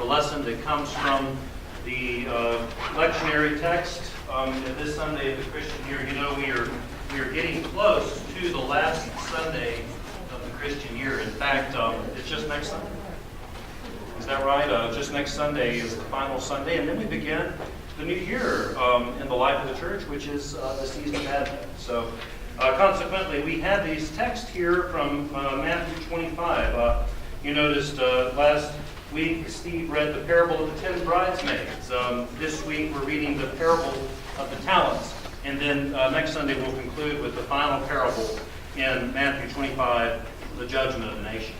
the lesson that comes from the lectionary text. This Sunday of the Christian year, you know, we are getting close to the last Sunday of the Christian year. In fact, it's just next Sunday. Is that right? Just next Sunday is the final Sunday, and then we begin the new year in the life of the church, which is the season of Advent. So, consequently, we have these texts here from Matthew 25. You noticed last week Steve read the parable of the 10 bridesmaids. This week we're reading the parable of the talents. And then next Sunday we'll conclude with the final parable in Matthew 25, the judgment of the nation.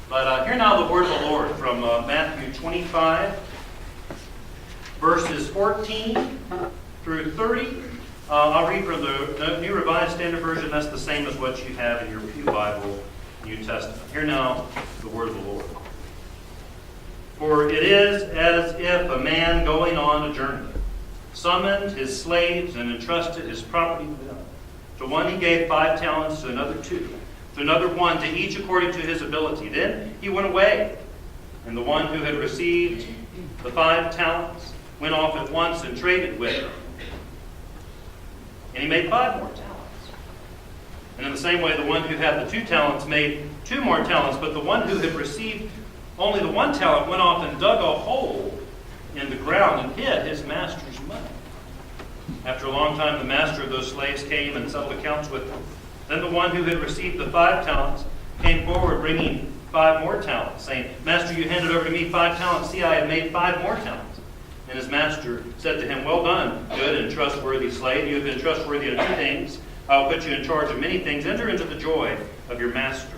But hear now the word of the Lord from Matthew 25, verses 14 through 30. I'll read from the New Revised Standard Version. That's the same as what you have in your Pew Bible, New Testament. Hear now the word of the Lord. For it is as if a man going on a journey summoned his slaves and entrusted his property to them. To one he gave 5 talents, to another 2, to another 1, to each according to his ability. Then he went away, and the one who had received the 5 talents went off at once and traded with them. And he made 5 more talents. And in the same way, the one who had the 2 talents made 2 more talents, but the one who had received only the 1 talent went off and dug a hole in the ground and hid his master's money. After a long time, the master of those slaves came and settled accounts with them. Then the one who had received the 5 talents came forward, bringing 5 more talents, saying, Master, you handed over to me 5 talents. See, I have made 5 more talents. And his master said to him, Well done, good and trustworthy slave. You have been trustworthy in 2 things. I will put you in charge of many things. Enter into the joy of your master.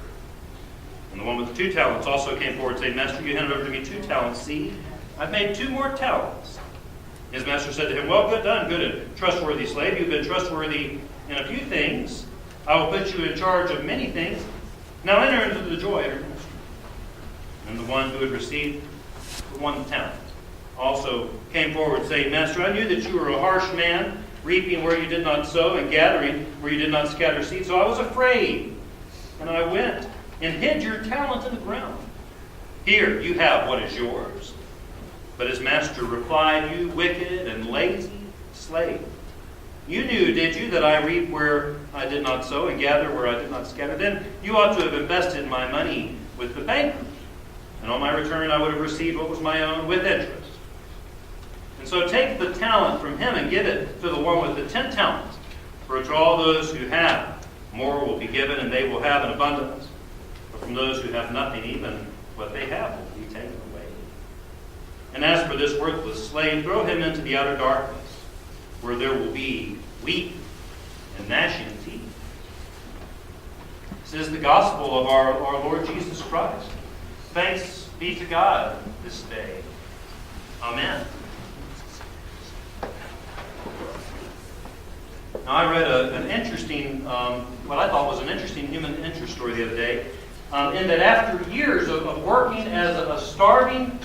And the one with the 2 talents also came forward, saying, Master, you handed over to me 2 talents. See, I've made 2 more talents. His master said to him, Well done, good and trustworthy slave. You've been trustworthy in a few things. I will put you in charge of many things. Now enter into the joy of your master. And the one who had received the 1 talent also came forward, saying, Master, I knew that you were a harsh man, reaping where you did not sow and gathering where you did not scatter seed. So I was afraid, and I went and hid your talent in the ground. Here, you have what is yours. But his master replied, You wicked and lazy slave. You knew, did you, that I reap where I did not sow and gather where I did not scatter? Then you ought to have invested my money with the bankers. And on my return I would have received what was my own with interest. And so take the talent from him and give it to the one with the 10 talents. For to all those who have, more will be given, and they will have an abundance. But from those who have nothing, even what they have will be taken away. And as for this worthless slave, throw him into the outer darkness, where there will be weeping and gnashing of teeth. This is the gospel of our Lord Jesus Christ. Thanks be to God this day. Amen. Now, I read an interesting, what I thought was an interesting human interest story the other day, in that after years of working as a starving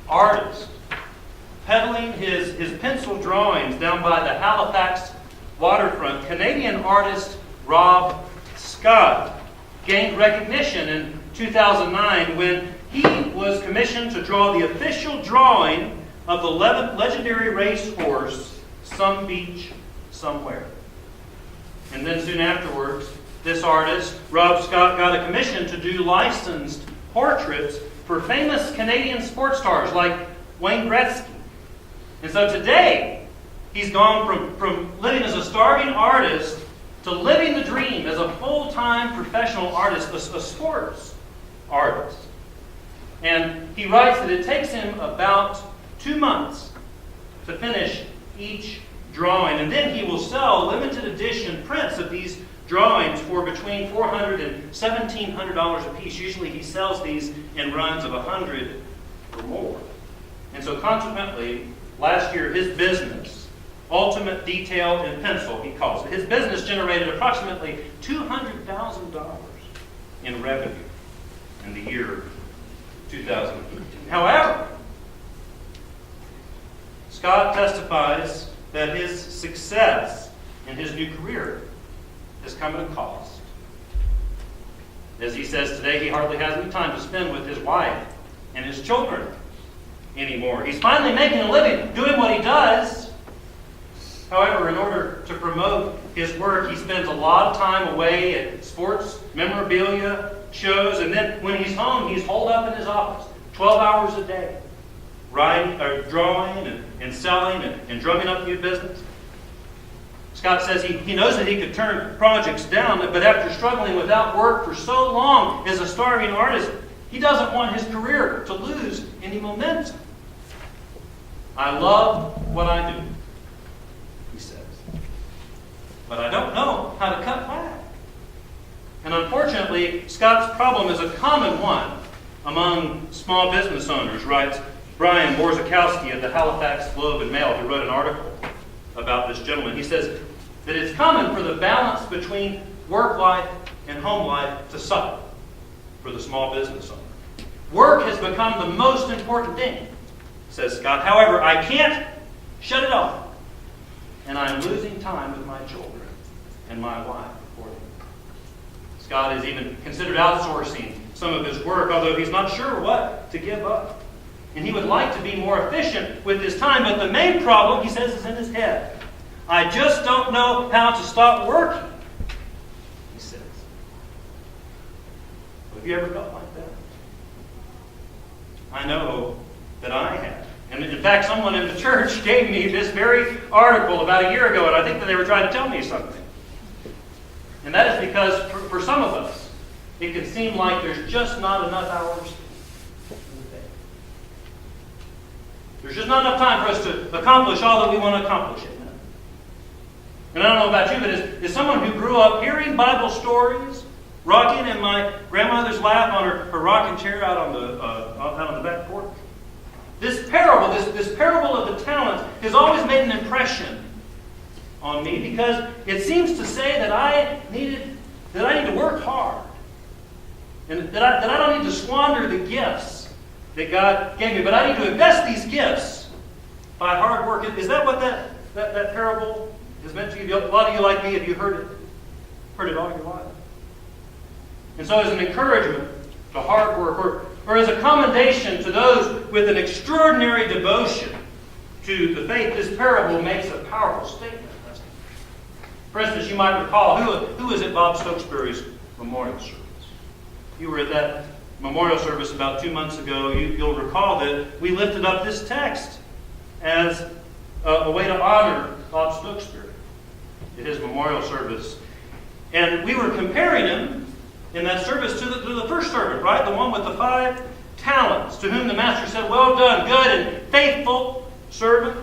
artist, peddling his pencil drawings down by the Halifax waterfront, Canadian artist Rob Scott gained recognition in 2009 when he was commissioned to draw the official drawing of the legendary racehorse Some Beach Somewhere. And then soon afterwards, this artist, Rob Scott, got a commission to do licensed portraits for famous Canadian sports stars like Wayne Gretzky. And so today, he's gone from living as a starving artist to living the dream as a full-time professional artist, a sports artist. And he writes that it takes him about 2 months to finish each drawing. And then he will sell limited edition prints of these drawings for between $400 and $1,700 a piece. Usually he sells these in runs of 100 or more. And so consequently, last year his business, Ultimate Detail in Pencil, he calls it, his business generated approximately $200,000 in revenue in the year 2018. However, Scott testifies that his success in his new career has come at a cost. As he says today, he hardly has any time to spend with his wife and his children. anymore. He's finally making a living doing what he does. However, in order to promote his work, he spends a lot of time away at sports, memorabilia, shows, and then when he's home, he's holed up in his office 12 hours a day, writing, or drawing and selling and drumming up new business. Scott says he knows that he could turn projects down, but after struggling without work for so long as a starving artist, he doesn't want his career to lose any momentum. I love what I do, he says, but I don't know how to cut back. And unfortunately, Scott's problem is a common one among small business owners, writes Brian Borzakowski of the Halifax Globe and Mail, who wrote an article about this gentleman. He says that it's common for the balance between work life and home life to suffer for the small business owner. Work has become the most important thing, says Scott. However, I can't shut it off, and I'm losing time with my children and my wife accordingly. Scott has even considered outsourcing some of his work, although he's not sure what to give up. And he would like to be more efficient with his time, but the main problem, he says, is in his head. I just don't know how to stop working, he says. Have you ever felt like that? I know that I have. And in fact, someone in the church gave me this very article about a year ago, and I think that they were trying to tell me something. And that is because for some of us, it can seem like there's just not enough hours in the day. There's just not enough time for us to accomplish all that we want to accomplish. And I don't know about you, but as someone who grew up hearing Bible stories, rocking in my grandmother's lap on her rocking chair out on the back porch, this parable of the talents has always made an impression on me, because it seems to say that I need to work hard, and that I don't need to squander the gifts that God gave me, but I need to invest these gifts by hard work. Is that what that parable is meant to you? A lot of you, like me, have you heard it all your life? And so, as an encouragement to hard work, or as a commendation to those with an extraordinary devotion to the faith, this parable makes a powerful statement. For instance, you might recall, who was at Bob Stokesbury's memorial service? You were at that memorial service about 2 months ago. You'll recall that we lifted up this text as a way to honor Bob Stokesbury at his memorial service. And we were comparing him in that service to the first servant, right? The one with the 5 talents, to whom the master said, "Well done, good and faithful servant.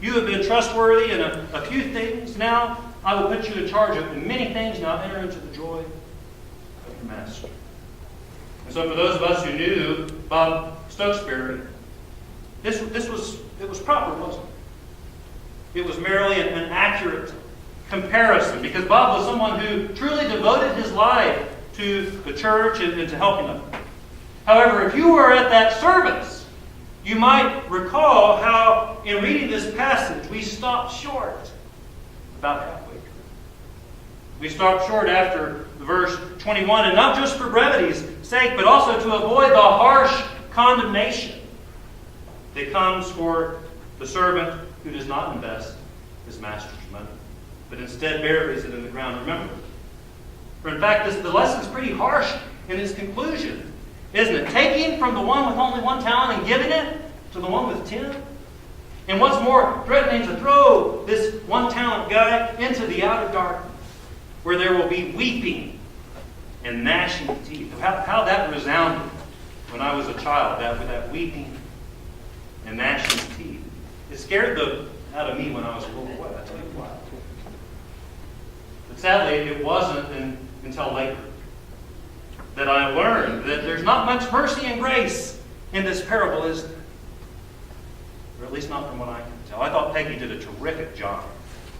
You have been trustworthy in a few things. Now I will put you in charge of many things. Now enter into the joy of your master." And so for those of us who knew Bob Stokesbury, it was proper, wasn't it? It was merely an accurate comparison, because Bob was someone who truly devoted his life to the church and to helping them. However, if you were at that service, you might recall how in reading this passage we stopped short about halfway through. We stopped short after verse 21, and not just for brevity's sake, but also to avoid the harsh condemnation that comes for the servant who does not invest his master's money, but instead buries it in the ground. Remember, for in fact, the lesson is pretty harsh in its conclusion, isn't it? Taking from the one with only 1 talent and giving it to the one with 10. And what's more, threatening to throw this 1 talent guy into the outer darkness, where there will be weeping and gnashing of teeth. How that resounded when I was a child, that weeping and gnashing of teeth. It scared the out of me when I was a little boy, I tell you what. But sadly, it wasn't until later that I learned that there's not much mercy and grace in this parable, is there? Or at least not from what I can tell. I thought Peggy did a terrific job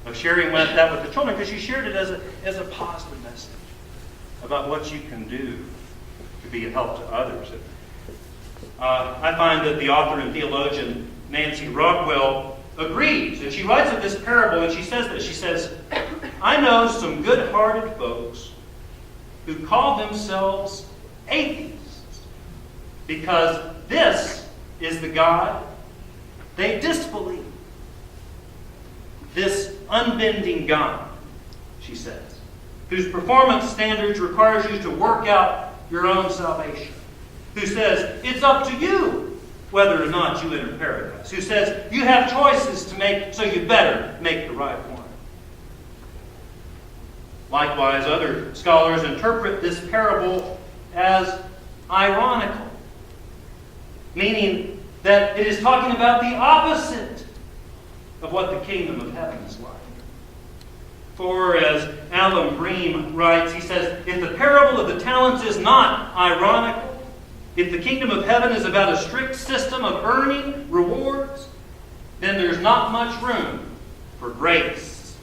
of sharing that with the children, because she shared it as a positive message about what you can do to be a help to others. I find that the author and theologian Nancy Rockwell agrees, and she writes of this parable, and she says this. She says, "I know some good-hearted folks who call themselves atheists because this is the God They disbelieve this unbending God, she says, whose performance standards requires you to work out your own salvation, who says it's up to you whether or not you enter paradise, who says you have choices to make, so you better make the right one. Likewise, other scholars interpret this parable as ironical, meaning that it is talking about the opposite of what the kingdom of heaven is like. For, as Alan Bream writes, he says, if the parable of the talents is not ironical, if the kingdom of heaven is about a strict system of earning rewards, then there's not much room for grace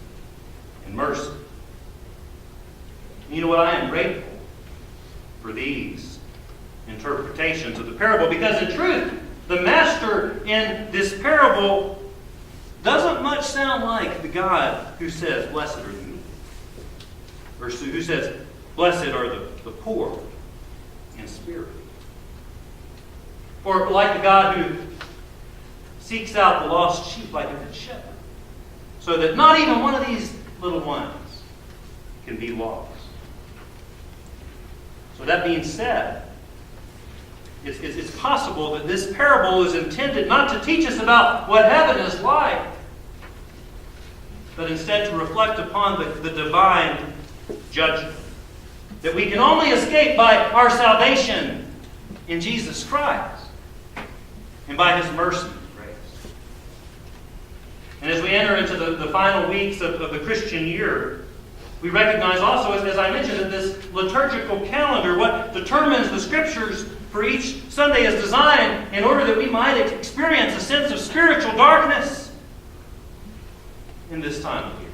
and mercy. You know what? I am grateful for these interpretations of the parable, because in truth, the master in this parable doesn't much sound like the God who says, blessed are the meek, or who says, blessed are the poor in spirit. Or like the God who seeks out the lost sheep like a good shepherd, so that not even one of these little ones can be lost. So that being said, it's possible that this parable is intended not to teach us about what heaven is like, but instead to reflect upon the divine judgment that we can only escape by our salvation in Jesus Christ and by His mercy and grace. And as we enter into the final weeks of the Christian year, we recognize also, as I mentioned, that this liturgical calendar, what determines the Scriptures for each Sunday, is designed in order that we might experience a sense of spiritual darkness in this time of year,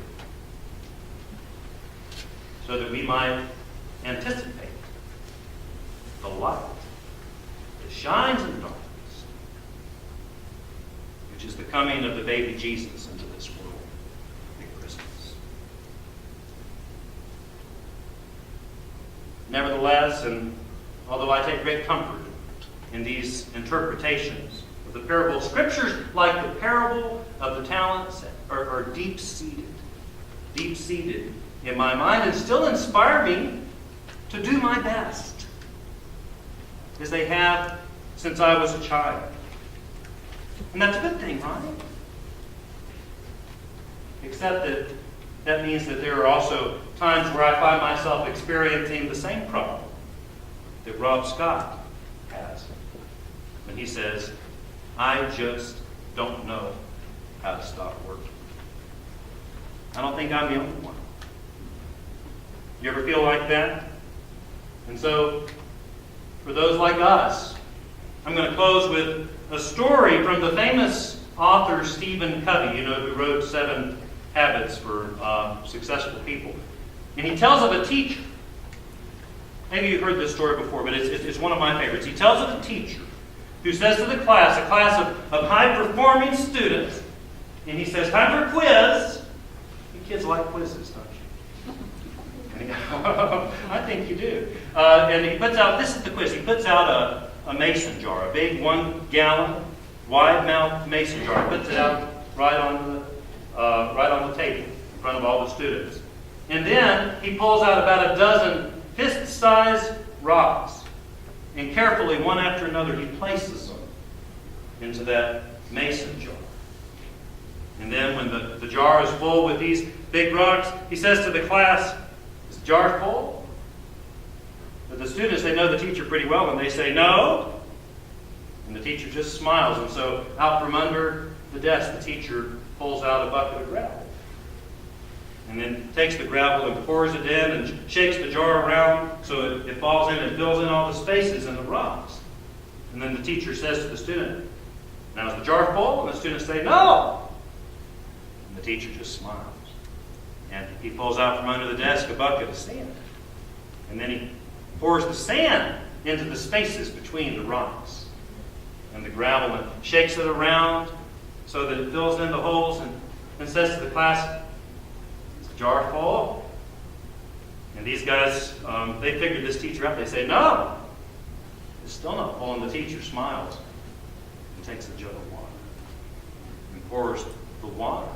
so that we might anticipate the light that shines in the darkness, which is the coming of the baby Jesus into this world at Christmas. Nevertheless, and although I take great comfort in these interpretations of the parable, Scriptures, like the parable of the talents, are deep-seated in my mind, and still inspire me to do my best, as they have since I was a child. And that's a good thing, right? Except that means that there are also times where I find myself experiencing the same problem that Rob Scott has when he says, I just don't know how to stop working. I don't think I'm the only one. You ever feel like that? And so, for those like us, I'm going to close with a story from the famous author Stephen Covey, who wrote 7 Habits for Successful People. And he tells of a teacher. Maybe you've heard this story before, but it's one of my favorites. He tells of a teacher who says to the class, a class of high-performing students, and he says, time for quiz. You kids like quizzes, don't you? I think you do. And he puts out, this is the quiz, he puts out a mason jar, a big 1-gallon, wide-mouthed mason jar. He puts it out right on the table in front of all the students. And then he pulls out about a dozen fist-sized rocks. And carefully, one after another, he places them into that mason jar. And then when the jar is full with these big rocks, he says to the class, is the jar full? But the students, they know the teacher pretty well, and they say, no. And the teacher just smiles. And so out from under the desk, the teacher pulls out a bucket of gravel. And then takes the gravel and pours it in and shakes the jar around so it falls in and fills in all the spaces in the rocks. And then the teacher says to the student, now is the jar full? And the students say, no. And the teacher just smiles. And he pulls out from under the desk a bucket of sand. And then he pours the sand into the spaces between the rocks and the gravel and shakes it around so that it fills in the holes and says to the class, jar full? And these guys, they figured this teacher out. They say, no, it's still not full. And the teacher smiles and takes the jug of water. pours the water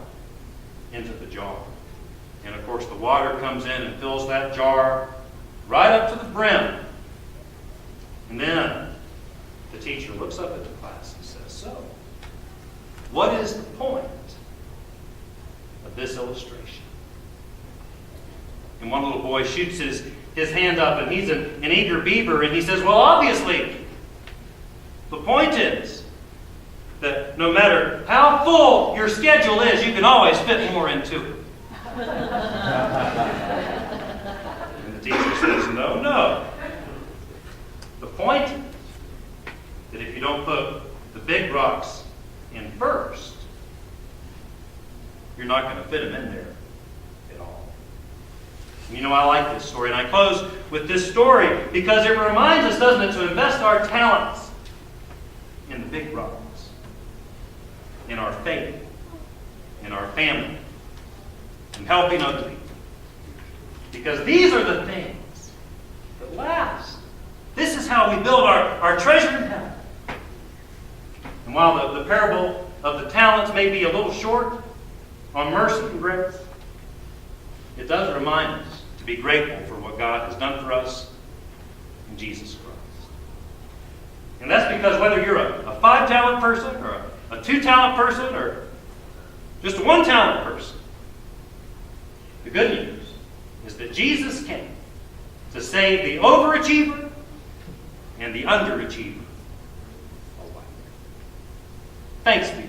into the jar. And of course the water comes in and fills that jar right up to the brim. And then the teacher looks up at the class and says, so, what is the point of this illustration? And one little boy shoots his hand up, and he's an eager beaver, and he says, well, obviously, the point is that no matter how full your schedule is, you can always fit more into it. And the teacher says, no. The point is that if you don't put the big rocks in first, you're not going to fit them in there at all. You know, I like this story, and I close with this story because it reminds us, doesn't it, to invest our talents in the big rocks, in our faith, in our family, in helping other people. Because these are the things that last. This is how we build our treasure in heaven. And while the parable of the talents may be a little short on mercy and grace, it does remind us to be grateful for what God has done for us in Jesus Christ. And that's because whether you're a 5-talent person or a 2-talent person or just a 1-talent person, the good news is that Jesus came to save the overachiever and the underachiever alike. Thanks be